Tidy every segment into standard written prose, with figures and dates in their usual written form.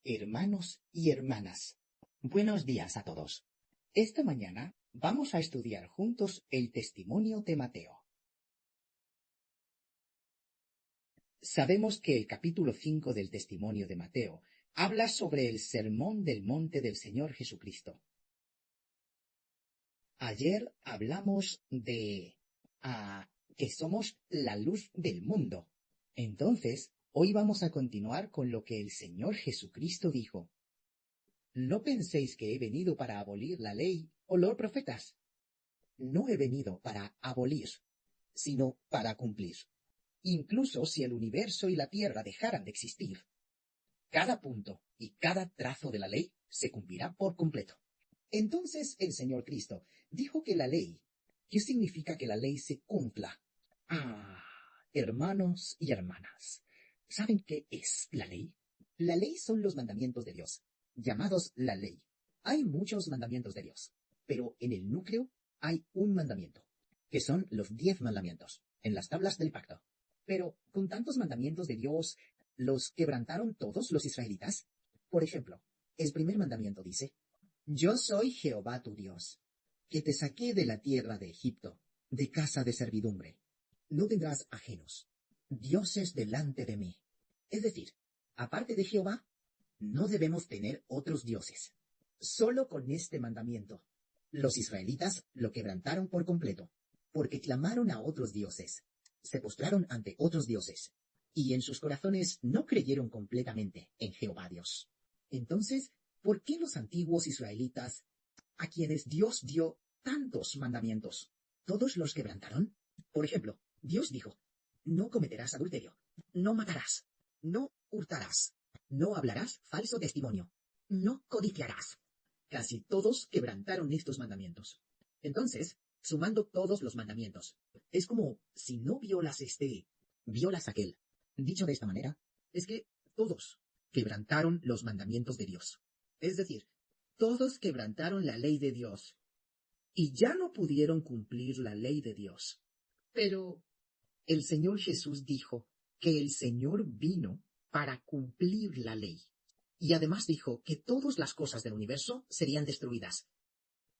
Hermanos y hermanas, buenos días a todos. Esta mañana vamos a estudiar juntos el testimonio de Mateo. Sabemos que el capítulo 5 del testimonio de Mateo habla sobre el sermón del monte del Señor Jesucristo. Ayer hablamos de que somos la luz del mundo. Entonces, hoy vamos a continuar con lo que el Señor Jesucristo dijo. No penséis que he venido para abolir la ley o los profetas. No he venido para abolir, sino para cumplir. Incluso si el universo y la tierra dejaran de existir, cada punto y cada trazo de la ley se cumplirá por completo. Entonces el Señor Cristo dijo que la ley, ¿qué significa que la ley se cumpla? Hermanos y hermanas, ¿saben qué es la ley? La ley son los mandamientos de Dios, llamados la ley. Hay muchos mandamientos de Dios, pero en el núcleo hay un mandamiento, que son los 10 mandamientos, en las tablas del pacto. Pero con tantos mandamientos de Dios, ¿los quebrantaron todos los israelitas? Por ejemplo, el primer mandamiento dice: Yo soy Jehová tu Dios, que te saqué de la tierra de Egipto, de casa de servidumbre. No tendrás ajenos, dioses delante de mí. Es decir, aparte de Jehová, no debemos tener otros dioses. Solo con este mandamiento, los israelitas lo quebrantaron por completo, porque clamaron a otros dioses, se postraron ante otros dioses, y en sus corazones no creyeron completamente en Jehová Dios. Entonces, ¿por qué los antiguos israelitas, a quienes Dios dio tantos mandamientos, todos los quebrantaron? Por ejemplo, Dios dijo: no cometerás adulterio, no matarás, no hurtarás, no hablarás falso testimonio, no codiciarás. Casi todos quebrantaron estos mandamientos. Entonces, sumando todos los mandamientos, es como si no violas violas aquel. Dicho de esta manera, es que todos quebrantaron los mandamientos de Dios. Es decir, todos quebrantaron la ley de Dios y ya no pudieron cumplir la ley de Dios. Pero el Señor Jesús dijo que el Señor vino para cumplir la ley. Y además dijo que todas las cosas del universo serían destruidas.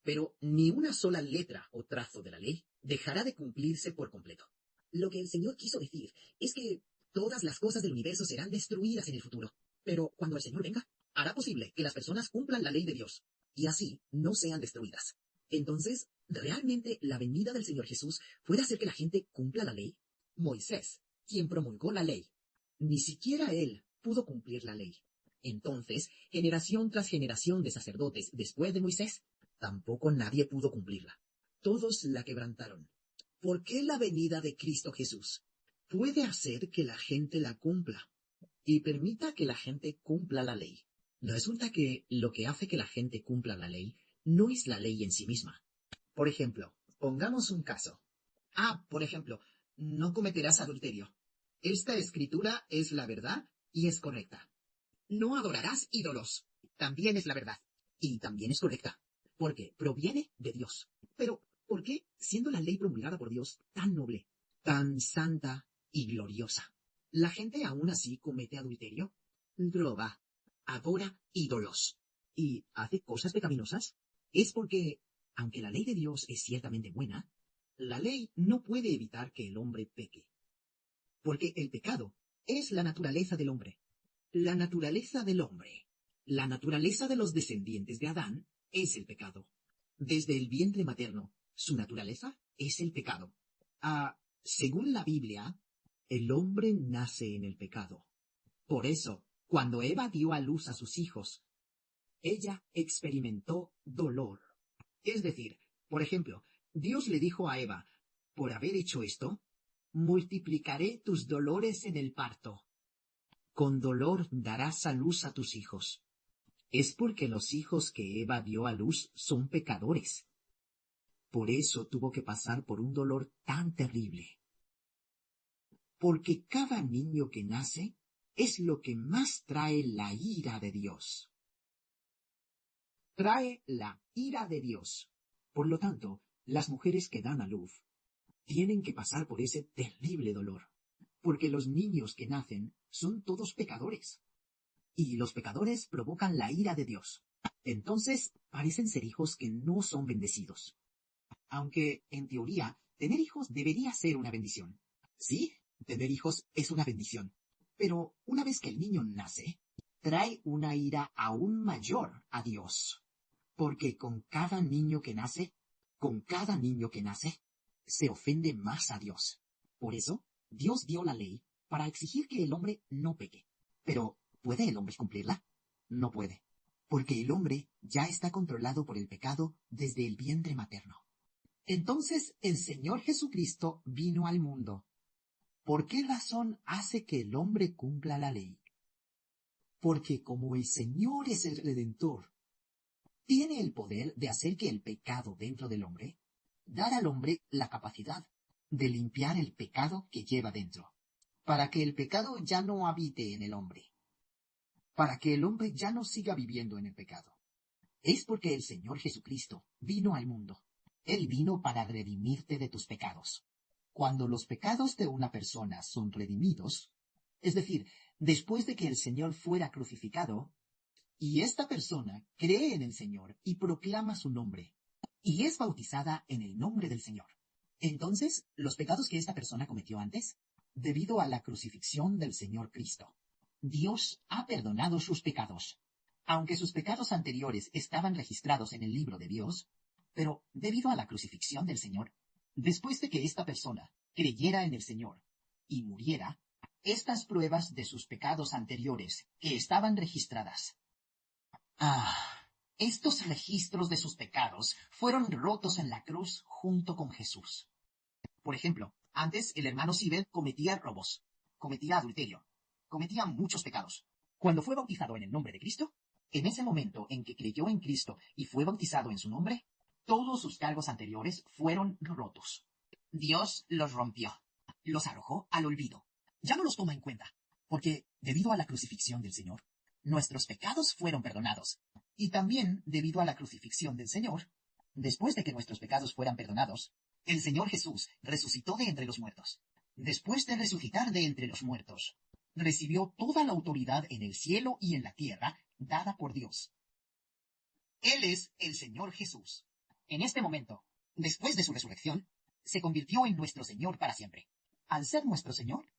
Pero ni una sola letra o trazo de la ley dejará de cumplirse por completo. Lo que el Señor quiso decir es que todas las cosas del universo serán destruidas en el futuro. Pero cuando el Señor venga, hará posible que las personas cumplan la ley de Dios y así no sean destruidas. Entonces, ¿realmente la venida del Señor Jesús puede hacer que la gente cumpla la ley? Moisés, quien promulgó la ley, ni siquiera él pudo cumplir la ley. Entonces, generación tras generación de sacerdotes después de Moisés, tampoco nadie pudo cumplirla. Todos la quebrantaron. ¿Por qué la venida de Cristo Jesús puede hacer que la gente la cumpla y permita que la gente cumpla la ley? Resulta que lo que hace que la gente cumpla la ley no es la ley en sí misma. Por ejemplo, pongamos un caso. Por ejemplo, no cometerás adulterio. Esta escritura es la verdad y es correcta. No adorarás ídolos. También es la verdad y también es correcta, porque proviene de Dios. Pero, ¿por qué, siendo la ley promulgada por Dios tan noble, tan santa y gloriosa, la gente aún así comete adulterio, roba, adora ídolos y hace cosas pecaminosas? Es porque, aunque la ley de Dios es ciertamente buena, la ley no puede evitar que el hombre peque. Porque el pecado es la naturaleza del hombre. La naturaleza del hombre, la naturaleza de los descendientes de Adán, es el pecado. Desde el vientre materno, su naturaleza es el pecado. Según la Biblia, el hombre nace en el pecado. Por eso, cuando Eva dio a luz a sus hijos, ella experimentó dolor. Es decir, por ejemplo, Dios le dijo a Eva: por haber hecho esto, multiplicaré tus dolores en el parto. Con dolor darás a luz a tus hijos. Es porque los hijos que Eva dio a luz son pecadores. Por eso tuvo que pasar por un dolor tan terrible. Porque cada niño que nace es lo que más trae la ira de Dios. Trae la ira de Dios. Por lo tanto, las mujeres que dan a luz tienen que pasar por ese terrible dolor, porque los niños que nacen son todos pecadores. y los pecadores provocan la ira de Dios. Entonces, parecen ser hijos que no son bendecidos. Aunque, en teoría, tener hijos debería ser una bendición. Sí, tener hijos es una bendición. Pero una vez que el niño nace, trae una ira aún mayor a Dios. Porque con cada niño que nace, se ofende más a Dios. Por eso, Dios dio la ley para exigir que el hombre no peque. Pero, ¿puede el hombre cumplirla? No puede. Porque el hombre ya está controlado por el pecado desde el vientre materno. Entonces el Señor Jesucristo vino al mundo. ¿Por qué razón hace que el hombre cumpla la ley? Porque como el Señor es el Redentor, tiene el poder de hacer que el pecado dentro del hombre, dar al hombre la capacidad de limpiar el pecado que lleva dentro, para que el pecado ya no habite en el hombre, para que el hombre ya no siga viviendo en el pecado. Es porque el Señor Jesucristo vino al mundo. Él vino para redimirte de tus pecados. Cuando los pecados de una persona son redimidos, es decir, después de que el Señor fuera crucificado, y esta persona cree en el Señor y proclama su nombre, y es bautizada en el nombre del Señor. Entonces, los pecados que esta persona cometió antes, debido a la crucifixión del Señor Cristo, Dios ha perdonado sus pecados. Aunque sus pecados anteriores estaban registrados en el libro de Dios, pero debido a la crucifixión del Señor, después de que esta persona creyera en el Señor y muriera, estas pruebas de sus pecados anteriores que estaban registradas, estos registros de sus pecados fueron rotos en la cruz junto con Jesús. Por ejemplo, antes el hermano Sibel cometía robos, cometía adulterio, cometía muchos pecados. Cuando fue bautizado en el nombre de Cristo, en ese momento en que creyó en Cristo y fue bautizado en su nombre, todos sus cargos anteriores fueron rotos. Dios los rompió, los arrojó al olvido. Ya no los toma en cuenta, porque debido a la crucifixión del Señor, nuestros pecados fueron perdonados. Y también debido a la crucifixión del Señor, después de que nuestros pecados fueran perdonados, el Señor Jesús resucitó de entre los muertos. Después de resucitar de entre los muertos, recibió toda la autoridad en el cielo y en la tierra dada por Dios. Él es el Señor Jesús. En este momento, después de su resurrección, se convirtió en nuestro Señor para siempre. Al ser nuestro Señor,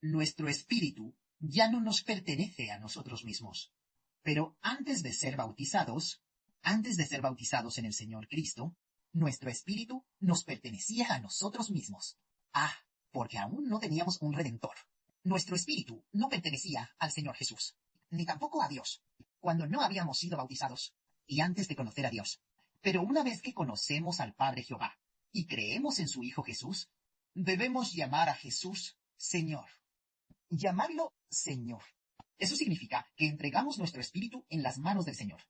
nuestro espíritu ya no nos pertenece a nosotros mismos. Pero antes de ser bautizados en el Señor Cristo, nuestro espíritu nos pertenecía a nosotros mismos. Porque aún no teníamos un Redentor. Nuestro espíritu no pertenecía al Señor Jesús, ni tampoco a Dios, cuando no habíamos sido bautizados, y antes de conocer a Dios. Pero una vez que conocemos al Padre Jehová y creemos en su Hijo Jesús, debemos llamar a Jesús Señor. Llamarlo Señor. Eso significa que entregamos nuestro espíritu en las manos del Señor.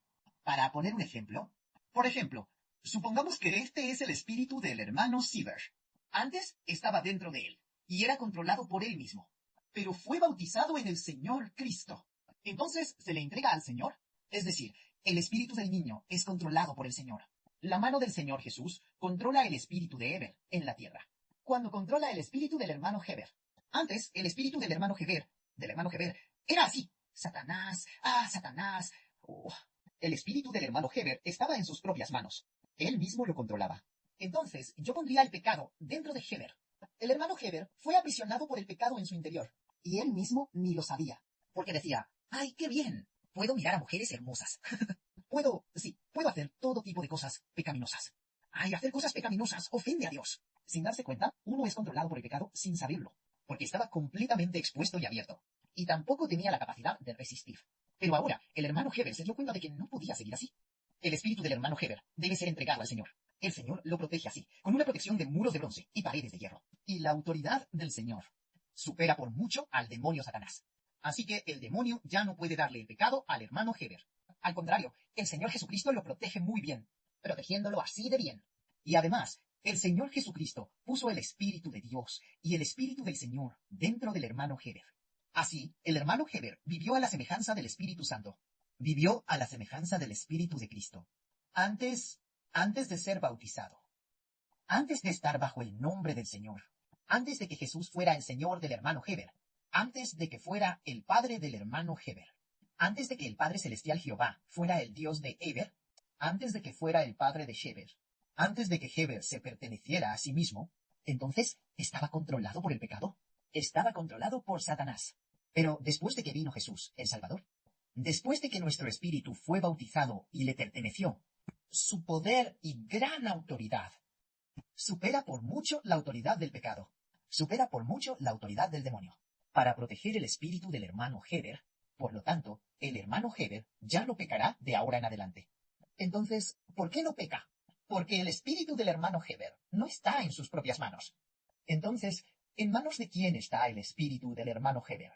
Para poner un ejemplo, por ejemplo, supongamos que este es el espíritu del hermano Sieber. Antes estaba dentro de él, y era controlado por él mismo, pero fue bautizado en el Señor Cristo. Entonces se le entrega al Señor, es decir, el espíritu del niño es controlado por el Señor. La mano del Señor Jesús controla el espíritu de Heber en la tierra, cuando controla el espíritu del hermano Heber. Antes, el espíritu del hermano Heber, era así. Satanás, Satanás. El espíritu del hermano Heber estaba en sus propias manos. Él mismo lo controlaba. Entonces, yo pondría el pecado dentro de Heber. El hermano Heber fue aprisionado por el pecado en su interior, y él mismo ni lo sabía, porque decía, ¡ay, qué bien! Puedo mirar a mujeres hermosas. puedo hacer todo tipo de cosas pecaminosas. Hacer cosas pecaminosas ofende a Dios. Sin darse cuenta, uno es controlado por el pecado sin saberlo, porque estaba completamente expuesto y abierto, y tampoco tenía la capacidad de resistir. Pero ahora, el hermano Heber se dio cuenta de que no podía seguir así. El espíritu del hermano Heber debe ser entregado al Señor. El Señor lo protege así, con una protección de muros de bronce y paredes de hierro. Y la autoridad del Señor supera por mucho al demonio Satanás. Así que el demonio ya no puede darle el pecado al hermano Heber. Al contrario, el Señor Jesucristo lo protege muy bien, protegiéndolo así de bien. Y además, el Señor Jesucristo puso el Espíritu de Dios y el Espíritu del Señor dentro del hermano Heber. Así, el hermano Heber vivió a la semejanza del Espíritu Santo. Vivió a la semejanza del Espíritu de Cristo. Antes de ser bautizado. Antes de estar bajo el nombre del Señor. Antes de que Jesús fuera el Señor del hermano Heber. Antes de que fuera el padre del hermano Heber. Antes de que el Padre Celestial Jehová fuera el Dios de Heber, antes de que fuera el padre de Heber, antes de que Heber se perteneciera a sí mismo, entonces estaba controlado por el pecado, estaba controlado por Satanás. Pero después de que vino Jesús, el Salvador, después de que nuestro espíritu fue bautizado y le perteneció, su poder y gran autoridad supera por mucho la autoridad del pecado, supera por mucho la autoridad del demonio. Para proteger el espíritu del hermano Heber, por lo tanto, el hermano Heber ya no pecará de ahora en adelante. Entonces, ¿por qué no peca? Porque el espíritu del hermano Heber no está en sus propias manos. Entonces, ¿en manos de quién está el espíritu del hermano Heber?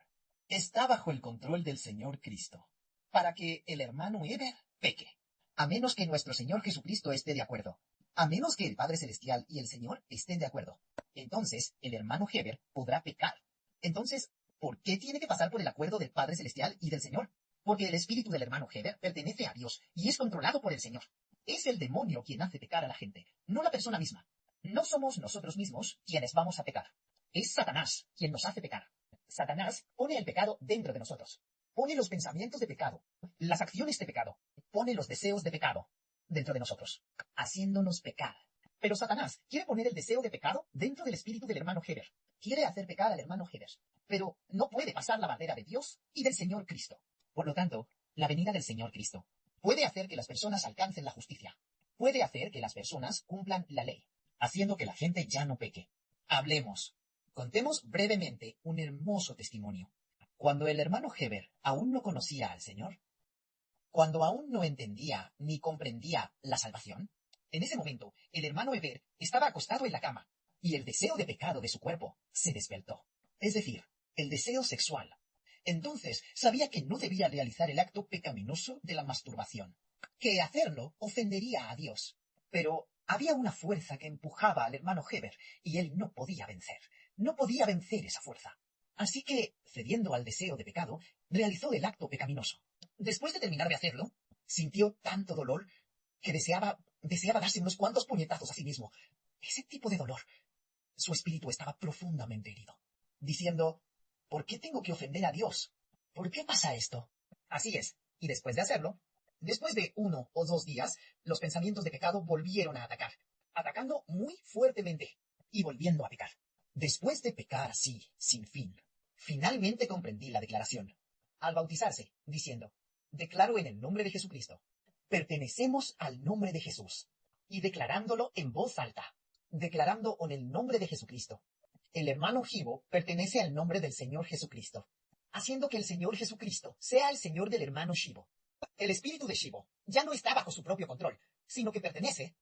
Está bajo el control del Señor Cristo, para que el hermano Heber peque, a menos que nuestro Señor Jesucristo esté de acuerdo, a menos que el Padre Celestial y el Señor estén de acuerdo. Entonces, el hermano Heber podrá pecar. Entonces, ¿por qué tiene que pasar por el acuerdo del Padre Celestial y del Señor? Porque el espíritu del hermano Heber pertenece a Dios y es controlado por el Señor. Es el demonio quien hace pecar a la gente, no la persona misma. No somos nosotros mismos quienes vamos a pecar. Es Satanás quien nos hace pecar. Satanás pone el pecado dentro de nosotros. Pone los pensamientos de pecado, las acciones de pecado, pone los deseos de pecado dentro de nosotros, haciéndonos pecar. Pero Satanás quiere poner el deseo de pecado dentro del espíritu del hermano Heber. Quiere hacer pecar al hermano Heber, pero no puede pasar la barrera de Dios y del Señor Cristo. Por lo tanto, la venida del Señor Cristo puede hacer que las personas alcancen la justicia, puede hacer que las personas cumplan la ley, haciendo que la gente ya no peque. Hablemos. Contemos brevemente un hermoso testimonio. Cuando el hermano Heber aún no conocía al Señor, cuando aún no entendía ni comprendía la salvación, en ese momento el hermano Heber estaba acostado en la cama y el deseo de pecado de su cuerpo se despertó, es decir, el deseo sexual. Entonces sabía que no debía realizar el acto pecaminoso de la masturbación, que hacerlo ofendería a Dios. Pero había una fuerza que empujaba al hermano Heber y él no podía vencer. No podía vencer esa fuerza. Así que, cediendo al deseo de pecado, realizó el acto pecaminoso. Después de terminar de hacerlo, sintió tanto dolor que deseaba darse unos cuantos puñetazos a sí mismo. Ese tipo de dolor. Su espíritu estaba profundamente herido, diciendo, ¿por qué tengo que ofender a Dios? ¿Por qué pasa esto? Así es, y después de hacerlo, después de 1 o 2 días, los pensamientos de pecado volvieron a atacar, atacando muy fuertemente y volviendo a pecar. Después de pecar así, sin fin, finalmente comprendí la declaración, al bautizarse, diciendo, declaro en el nombre de Jesucristo, pertenecemos al nombre de Jesús, y declarándolo en voz alta, declarando en el nombre de Jesucristo. El hermano Shivo pertenece al nombre del Señor Jesucristo, haciendo que el Señor Jesucristo sea el Señor del hermano Shivo. El espíritu de Shivo ya no está bajo su propio control, sino que pertenece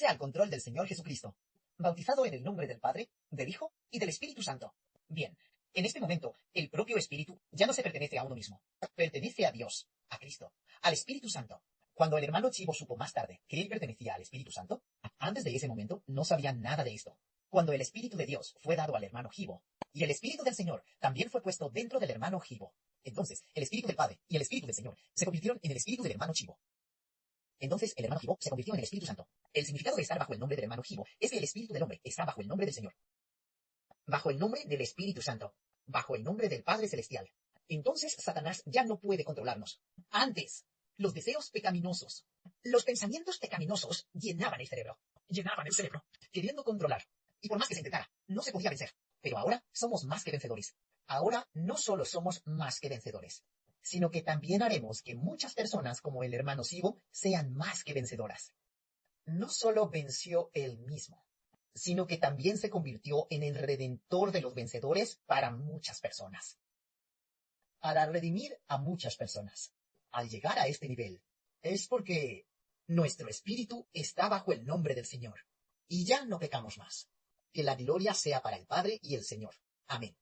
al control del Señor Jesucristo, bautizado en el nombre del Padre, del Hijo y del Espíritu Santo. Bien, en este momento, el propio espíritu ya no se pertenece a uno mismo, pertenece a Dios, a Cristo, al Espíritu Santo. Cuando el hermano Chivo supo más tarde que él pertenecía al Espíritu Santo, antes de ese momento no sabía nada de esto. Cuando el Espíritu de Dios fue dado al hermano Chivo, y el Espíritu del Señor también fue puesto dentro del hermano Chivo, entonces el Espíritu del Padre y el Espíritu del Señor se convirtieron en el Espíritu del hermano Chivo. Entonces el hermano Chivo se convirtió en el Espíritu Santo. El significado de estar bajo el nombre del hermano Chivo es que el Espíritu del hombre está bajo el nombre del Señor, bajo el nombre del Espíritu Santo, bajo el nombre del Padre Celestial. Entonces Satanás ya no puede controlarnos. Antes, los deseos pecaminosos, los pensamientos pecaminosos llenaban el cerebro, queriendo controlar. Y por más que se intentara, no se podía vencer. Pero ahora somos más que vencedores. Ahora no solo somos más que vencedores, sino que también haremos que muchas personas como el hermano Sibo sean más que vencedoras. No solo venció él mismo, sino que también se convirtió en el redentor de los vencedores para muchas personas. Para redimir a muchas personas. Al llegar a este nivel, es porque nuestro espíritu está bajo el nombre del Señor, y ya no pecamos más. Que la gloria sea para el Padre y el Señor. Amén.